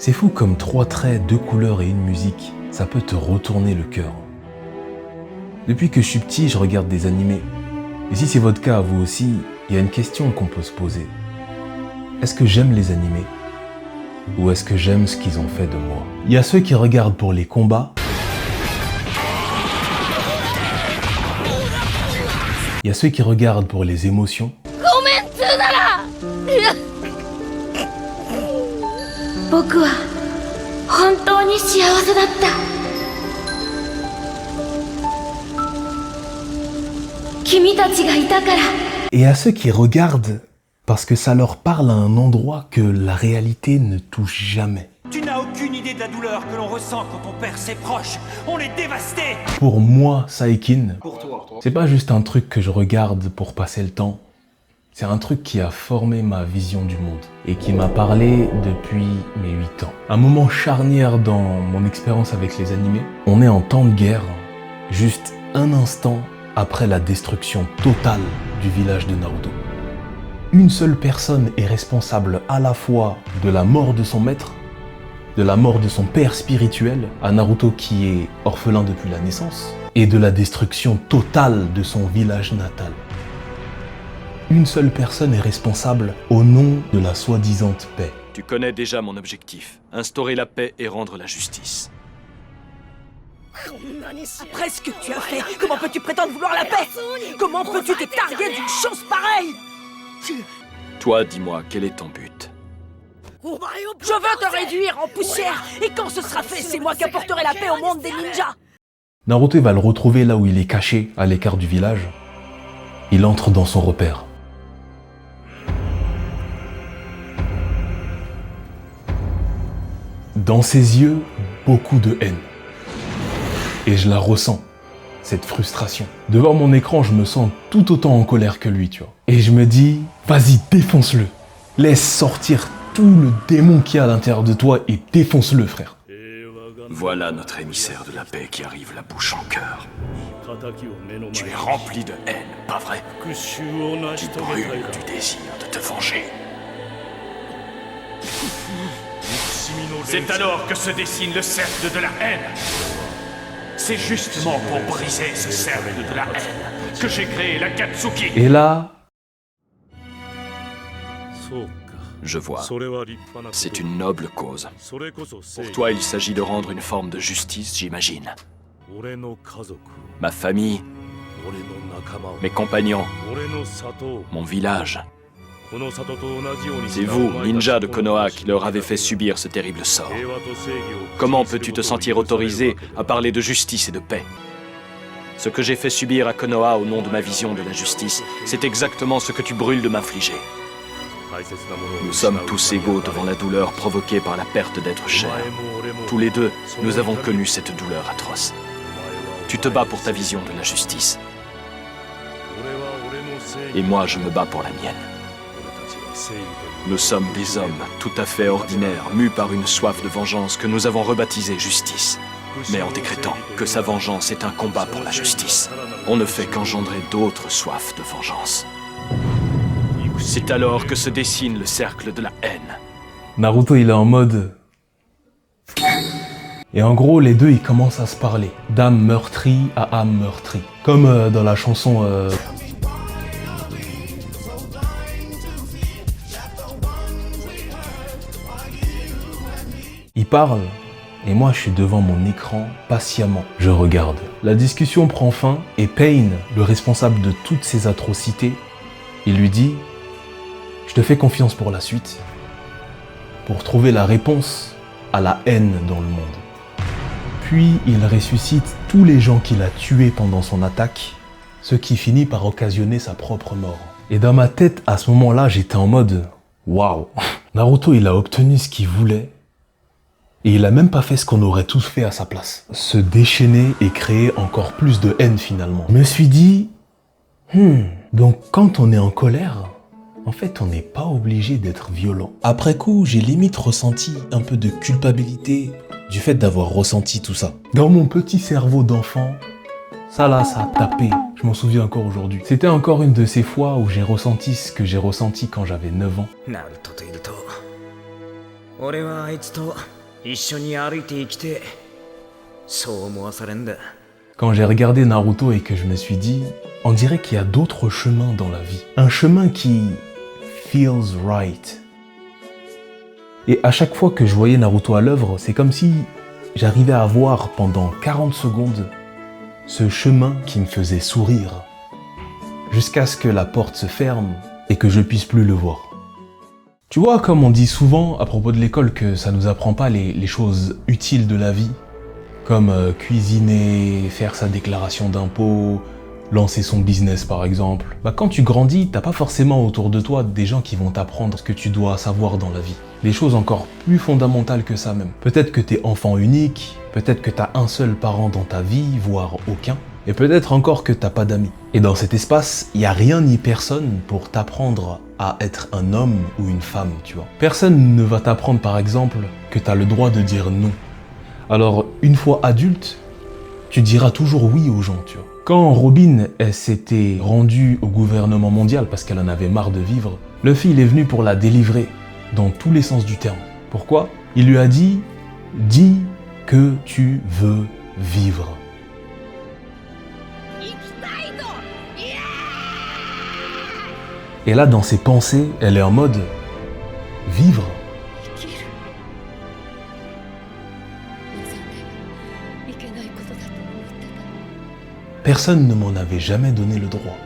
C'est fou comme 3 traits, 2 couleurs et une musique, ça peut te retourner le cœur. Depuis que je suis petit, je regarde des animés. Et si c'est votre cas à vous aussi, il y a une question qu'on peut se poser. Est-ce que j'aime les animés? Ou est-ce que j'aime ce qu'ils ont fait de moi? Il y a ceux qui regardent pour les combats. Il y a ceux qui regardent pour les émotions. Et à ceux qui regardent parce que ça leur parle à un endroit que la réalité ne touche jamais. Tu n'as aucune idée de la douleur que l'on ressent quand on perd ses proches. On est dévasté. Pour moi, Saikin, Pour toi. c'est pas juste un truc que je regarde pour passer le temps. C'est un truc qui a formé ma vision du monde et qui m'a parlé depuis mes 8 ans. Un moment charnière dans mon expérience avec les animés. On est en temps de guerre, juste un instant après la destruction totale du village de Naruto. Une seule personne est responsable à la fois de la mort de son maître, de la mort de son père spirituel, à Naruto qui est orphelin depuis la naissance, et de la destruction totale de son village natal. Une seule personne est responsable au nom de la soi-disant paix. Tu connais déjà mon objectif, instaurer la paix et rendre la justice. Après ce que tu as fait, comment peux-tu prétendre vouloir la paix? Comment peux-tu te targuer d'une chose pareille? Toi, dis-moi, quel est ton but? Je veux te réduire en poussière, et quand ce sera fait, c'est moi qui apporterai la paix au monde des ninjas. Naruto va le retrouver là où il est caché, à l'écart du village. Il entre dans son repère. Dans ses yeux, beaucoup de haine. Et je la ressens, cette frustration. Devant mon écran, je me sens tout autant en colère que lui, tu vois. Et je me dis, vas-y, défonce-le. Laisse sortir tout le démon qu'il y a à l'intérieur de toi et défonce-le, frère. Voilà notre émissaire de la paix qui arrive la bouche en cœur. Tu es rempli de haine, pas vrai? Tu brûles du désir de te venger. C'est alors que se dessine le cercle de la haine. C'est justement pour briser ce cercle de la haine que j'ai créé la Katsuki. Et là, Je vois. C'est une noble cause. Pour toi, il s'agit de rendre une forme de justice, j'imagine. Ma famille, mes compagnons, mon village. C'est vous, ninja de Konoha, qui leur avez fait subir ce terrible sort. Comment peux-tu te sentir autorisé à parler de justice et de paix? Ce que j'ai fait subir à Konoha au nom de ma vision de la justice, c'est exactement ce que tu brûles de m'infliger. Nous sommes tous égaux devant la douleur provoquée par la perte d'êtres chers. Tous les deux, nous avons connu cette douleur atroce. Tu te bats pour ta vision de la justice. Et moi, je me bats pour la mienne. Nous sommes des hommes tout à fait ordinaires, mus par une soif de vengeance que nous avons rebaptisée justice. Mais en décrétant que sa vengeance est un combat pour la justice, on ne fait qu'engendrer d'autres soifs de vengeance. C'est alors que se dessine le cercle de la haine. Naruto, il est en mode... Et en gros, les deux, ils commencent à se parler. D'âme meurtrie à âme meurtrie. Comme dans la chanson... Ils parlent, et moi je suis devant mon écran, patiemment. Je regarde. La discussion prend fin, et Pain, le responsable de toutes ces atrocités, il lui dit... Je te fais confiance pour la suite, pour trouver la réponse à la haine dans le monde. Puis il ressuscite tous les gens qu'il a tués pendant son attaque, ce qui finit par occasionner sa propre mort. Et dans ma tête, à ce moment-là, j'étais en mode « Waouh !» Naruto, il a obtenu ce qu'il voulait, et il a même pas fait ce qu'on aurait tous fait à sa place. Se déchaîner et créer encore plus de haine finalement. Je me suis dit « Donc quand on est en colère, en fait, on n'est pas obligé d'être violent. » Après coup, j'ai limite ressenti un peu de culpabilité du fait d'avoir ressenti tout ça. Dans mon petit cerveau d'enfant, ça là, ça a tapé. Je m'en souviens encore aujourd'hui. C'était encore une de ces fois où j'ai ressenti ce que j'ai ressenti quand j'avais 9 ans. 俺はあいつと一緒に歩いて生きてそう思わされんだ。 Quand j'ai regardé Naruto et que je me suis dit, on dirait qu'il y a d'autres chemins dans la vie. Un chemin qui feels right. Et à chaque fois que je voyais Naruto à l'œuvre, c'est comme si j'arrivais à voir pendant 40 secondes ce chemin qui me faisait sourire, jusqu'à ce que la porte se ferme et que je puisse plus le voir. Tu vois, comme on dit souvent à propos de l'école que ça nous apprend pas les choses utiles de la vie, comme cuisiner, faire sa déclaration d'impôt, lancer son business par exemple. Bah, quand tu grandis, t'as pas forcément autour de toi des gens qui vont t'apprendre ce que tu dois savoir dans la vie. Des choses encore plus fondamentales que ça même. Peut-être que t'es enfant unique, peut-être que t'as un seul parent dans ta vie, voire aucun, et peut-être encore que t'as pas d'amis. Et dans cet espace, il y a rien ni personne pour t'apprendre à être un homme ou une femme, tu vois. Personne ne va t'apprendre par exemple que t'as le droit de dire non. Alors, une fois adulte, tu diras toujours oui aux gens, tu vois. Quand Robin s'était rendue au gouvernement mondial parce qu'elle en avait marre de vivre, Luffy il est venu pour la délivrer dans tous les sens du terme. Pourquoi? Il lui a dit « Dis que tu veux vivre ». Et là, dans ses pensées, elle est en mode « Vivre ». Personne ne m'en avait jamais donné le droit.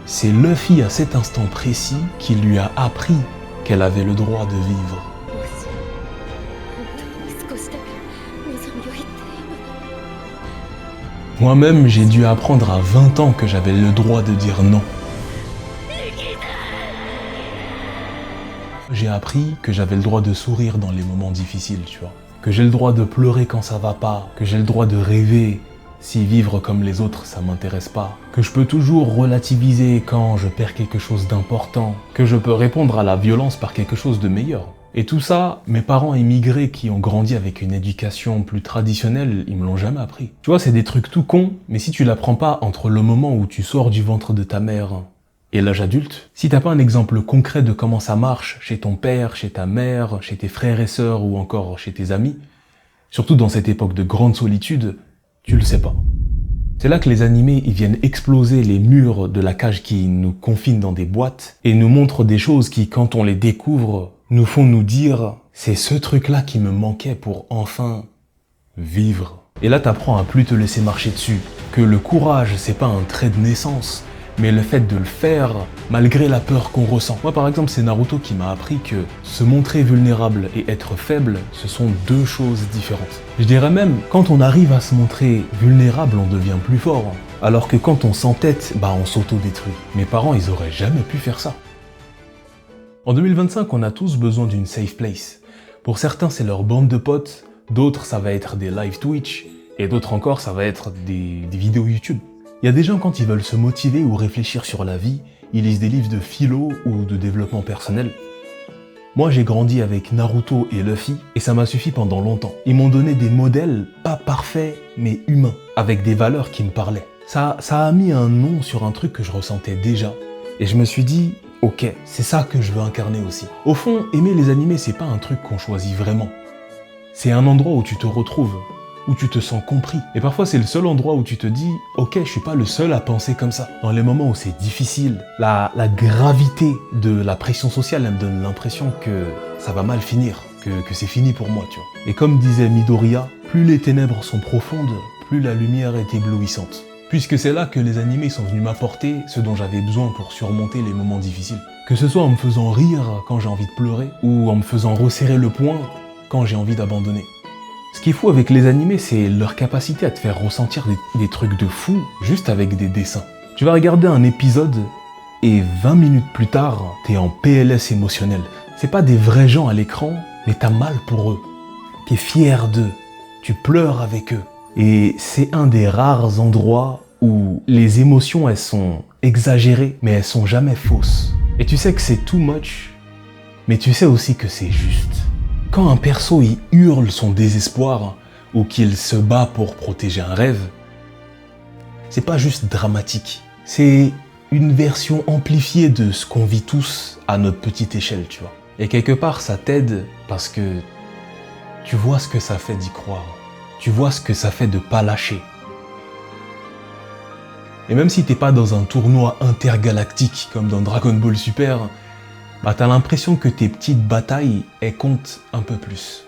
C'est Luffy à cet instant précis qui lui a appris qu'elle avait le droit de vivre. Moi-même, j'ai dû apprendre à 20 ans que j'avais le droit de dire non. J'ai appris que j'avais le droit de sourire dans les moments difficiles, tu vois. Que j'ai le droit de pleurer quand ça va pas, que j'ai le droit de rêver si vivre comme les autres ça m'intéresse pas, que je peux toujours relativiser quand je perds quelque chose d'important, que je peux répondre à la violence par quelque chose de meilleur. Et tout ça, mes parents immigrés qui ont grandi avec une éducation plus traditionnelle, ils me l'ont jamais appris. Tu vois, c'est des trucs tout cons, mais si tu l'apprends pas entre le moment où tu sors du ventre de ta mère et l'âge adulte, si t'as pas un exemple concret de comment ça marche chez ton père, chez ta mère, chez tes frères et sœurs ou encore chez tes amis, surtout dans cette époque de grande solitude, tu le sais pas. C'est là que les animés ils viennent exploser les murs de la cage qui nous confine dans des boîtes et nous montrent des choses qui, quand on les découvre, nous font nous dire « c'est ce truc-là qui me manquait pour enfin vivre ». Et là t'apprends à plus te laisser marcher dessus, que le courage c'est pas un trait de naissance, mais le fait de le faire malgré la peur qu'on ressent. Moi par exemple, c'est Naruto qui m'a appris que se montrer vulnérable et être faible, ce sont deux choses différentes. Je dirais même, quand on arrive à se montrer vulnérable, on devient plus fort. Alors que quand on s'entête, on s'auto-détruit. Mes parents, ils auraient jamais pu faire ça. En 2025, on a tous besoin d'une safe place. Pour certains, c'est leur bande de potes, d'autres, ça va être des live Twitch, et d'autres encore, ça va être des vidéos YouTube. Il y a des gens, quand ils veulent se motiver ou réfléchir sur la vie, ils lisent des livres de philo ou de développement personnel. Moi, j'ai grandi avec Naruto et Luffy, et ça m'a suffi pendant longtemps. Ils m'ont donné des modèles, pas parfaits, mais humains, avec des valeurs qui me parlaient. Ça a mis un nom sur un truc que je ressentais déjà, et je me suis dit, ok, c'est ça que je veux incarner aussi. Au fond, aimer les animés, c'est pas un truc qu'on choisit vraiment. C'est un endroit où tu te retrouves, où tu te sens compris. Et parfois, c'est le seul endroit où tu te dis « Ok, je suis pas le seul à penser comme ça ». Dans les moments où c'est difficile, la gravité de la pression sociale, elle me donne l'impression que ça va mal finir, que c'est fini pour moi, tu vois. Et comme disait Midoriya, plus les ténèbres sont profondes, plus la lumière est éblouissante. Puisque c'est là que les animés sont venus m'apporter ce dont j'avais besoin pour surmonter les moments difficiles. Que ce soit en me faisant rire quand j'ai envie de pleurer, ou en me faisant resserrer le poing quand j'ai envie d'abandonner. Ce qui est fou avec les animés, c'est leur capacité à te faire ressentir des trucs de fou juste avec des dessins. Tu vas regarder un épisode et 20 minutes plus tard, t'es en PLS émotionnel. C'est pas des vrais gens à l'écran, mais t'as mal pour eux. T'es fier d'eux, tu pleures avec eux. Et c'est un des rares endroits où les émotions, elles sont exagérées, mais elles sont jamais fausses. Et tu sais que c'est too much, mais tu sais aussi que c'est juste. Quand un perso il hurle son désespoir ou qu'il se bat pour protéger un rêve, c'est pas juste dramatique, c'est une version amplifiée de ce qu'on vit tous à notre petite échelle, tu vois. Et quelque part, ça t'aide parce que tu vois ce que ça fait d'y croire. Tu vois ce que ça fait de pas lâcher. Et même si t'es pas dans un tournoi intergalactique comme dans Dragon Ball Super, bah t'as l'impression que tes petites batailles, elles comptent un peu plus.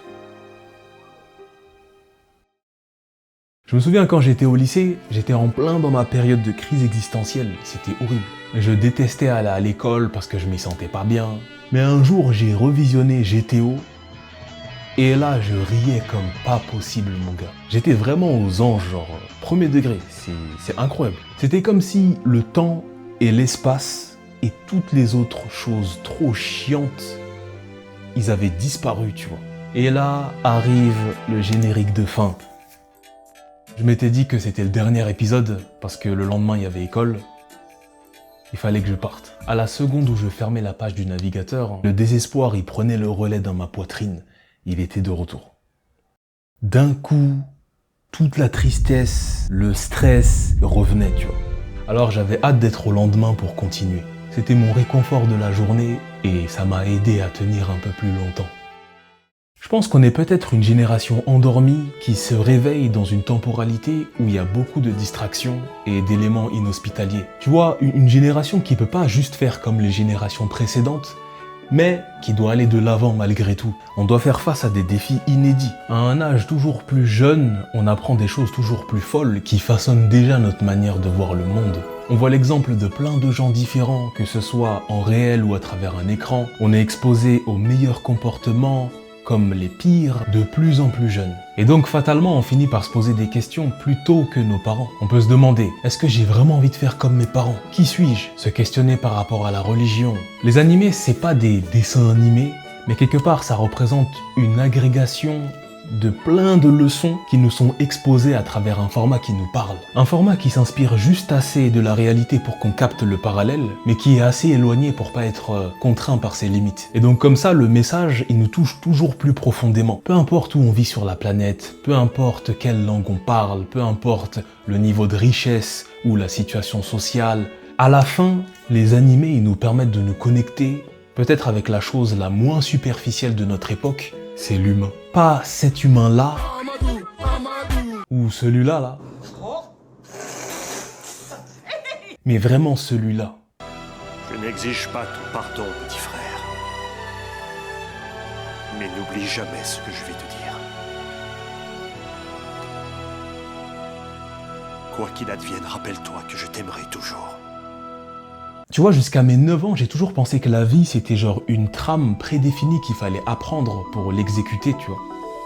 Je me souviens quand j'étais au lycée, j'étais en plein dans ma période de crise existentielle, c'était horrible. Je détestais aller à l'école parce que je m'y sentais pas bien. Mais un jour, j'ai revisionné GTO, et là, je riais comme pas possible, mon gars. J'étais vraiment aux anges, genre, premier degré, c'est incroyable. C'était comme si le temps et l'espace et toutes les autres choses trop chiantes, ils avaient disparu, tu vois. Et là, arrive le générique de fin. Je m'étais dit que c'était le dernier épisode, parce que le lendemain, il y avait école. Il fallait que je parte. À la seconde où je fermais la page du navigateur, le désespoir, il prenait le relais dans ma poitrine. Il était de retour. D'un coup, toute la tristesse, le stress revenait, tu vois. Alors j'avais hâte d'être au lendemain pour continuer. C'était mon réconfort de la journée et ça m'a aidé à tenir un peu plus longtemps. Je pense qu'on est peut-être une génération endormie qui se réveille dans une temporalité où il y a beaucoup de distractions et d'éléments inhospitaliers. Tu vois, une génération qui peut pas juste faire comme les générations précédentes, mais qui doit aller de l'avant malgré tout. On doit faire face à des défis inédits. À un âge toujours plus jeune, on apprend des choses toujours plus folles qui façonnent déjà notre manière de voir le monde. On voit l'exemple de plein de gens différents, que ce soit en réel ou à travers un écran. On est exposé aux meilleurs comportements, comme les pires, de plus en plus jeunes. Et donc fatalement, on finit par se poser des questions plus tôt que nos parents. On peut se demander, est-ce que j'ai vraiment envie de faire comme mes parents? Qui suis-je? Se questionner par rapport à la religion. Les animés, c'est pas des dessins animés, mais quelque part, ça représente une agrégation de plein de leçons qui nous sont exposées à travers un format qui nous parle. Un format qui s'inspire juste assez de la réalité pour qu'on capte le parallèle, mais qui est assez éloigné pour pas être contraint par ses limites. Et donc comme ça, le message, il nous touche toujours plus profondément. Peu importe où on vit sur la planète, peu importe quelle langue on parle, peu importe le niveau de richesse ou la situation sociale, à la fin, les animés, ils nous permettent de nous connecter, peut-être avec la chose la moins superficielle de notre époque, c'est l'humain. Pas cet humain-là, ou celui-là, là. Mais vraiment celui-là. Je n'exige pas ton pardon, petit frère. Mais n'oublie jamais ce que je vais te dire. Quoi qu'il advienne, rappelle-toi que je t'aimerai toujours. Tu vois, jusqu'à mes 9 ans, j'ai toujours pensé que la vie, c'était genre une trame prédéfinie qu'il fallait apprendre pour l'exécuter, tu vois.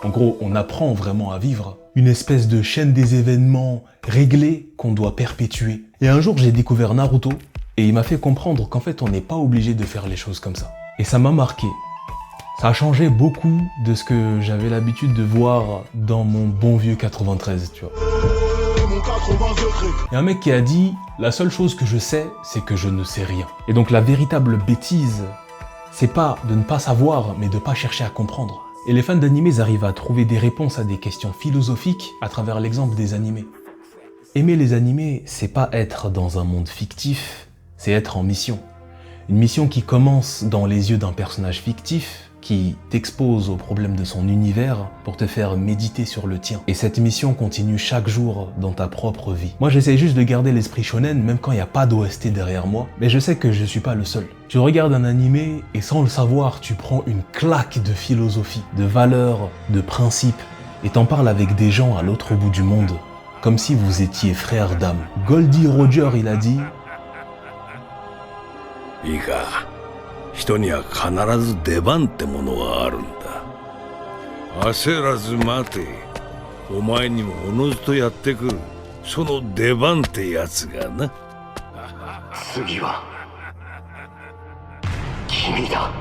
En gros, on apprend vraiment à vivre. Une espèce de chaîne des événements réglés qu'on doit perpétuer. Et un jour, j'ai découvert Naruto, et il m'a fait comprendre qu'en fait, on n'est pas obligé de faire les choses comme ça. Et ça m'a marqué. Ça a changé beaucoup de ce que j'avais l'habitude de voir dans mon bon vieux 93, tu vois. Il y a un mec qui a dit « La seule chose que je sais, c'est que je ne sais rien ». Et donc la véritable bêtise, c'est pas de ne pas savoir, mais de pas chercher à comprendre. Et les fans d'animés arrivent à trouver des réponses à des questions philosophiques à travers l'exemple des animés. Aimer les animés, c'est pas être dans un monde fictif, c'est être en mission. Une mission qui commence dans les yeux d'un personnage fictif, qui t'expose aux problèmes de son univers pour te faire méditer sur le tien. Et cette mission continue chaque jour dans ta propre vie. Moi, j'essaie juste de garder l'esprit shonen, même quand il n'y a pas d'OST derrière moi, mais je sais que je suis pas le seul. Tu regardes un animé et sans le savoir, tu prends une claque de philosophie, de valeurs, de principes, et t'en parles avec des gens à l'autre bout du monde, comme si vous étiez frères d'âme. Goldie Roger, il a dit... いいか、人には必ず出番ってものがあるんだ。焦らず待て。お前にもおのずとやってくる。その出番ってやつがな。次は君だ。